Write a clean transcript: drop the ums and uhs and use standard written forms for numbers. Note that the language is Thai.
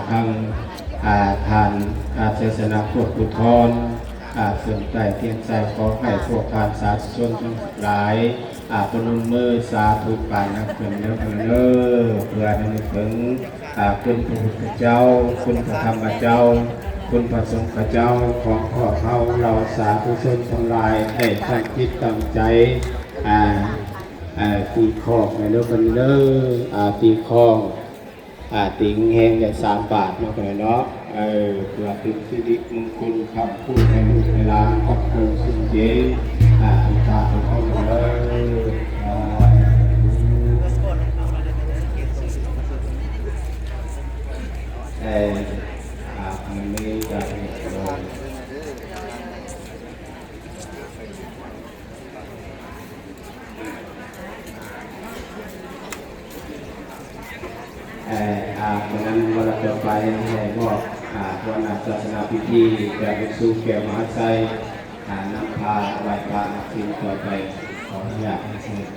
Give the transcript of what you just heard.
ทางทานเทศนาพวกกุทรเสื่อมใจเทียนใจขอให้พวกทานสาธุชนทั้งหลายพนมมือสาธุปานักเป็นเนื้อเพื่อนึกถึงคุณพระพุทธเจ้าคุณพระธรรมเจ้าคุณพระสงฆ์เจ้าของพ่อเขาเราสาธุชนทั้งหลายให้ตั้งจิตตั้งใจตีคอกในเนื้อเป็นเนื้อตีคอกติงแห้งได้3 บาทเนาะกันเนาะเพื่อเป็นสิริมงคลคำพูดในลูกในหลานครอบครัวสิ่งเย็นอันตาของเขาเลยมันไม่ได้เพราะนั้นวันต่อไปให้มอบวันศาสนาพิธีจะไปสู่แก่มหาไซนำพาไหว้พระสิ่งต่อไปขออนุญาตให้เชิญ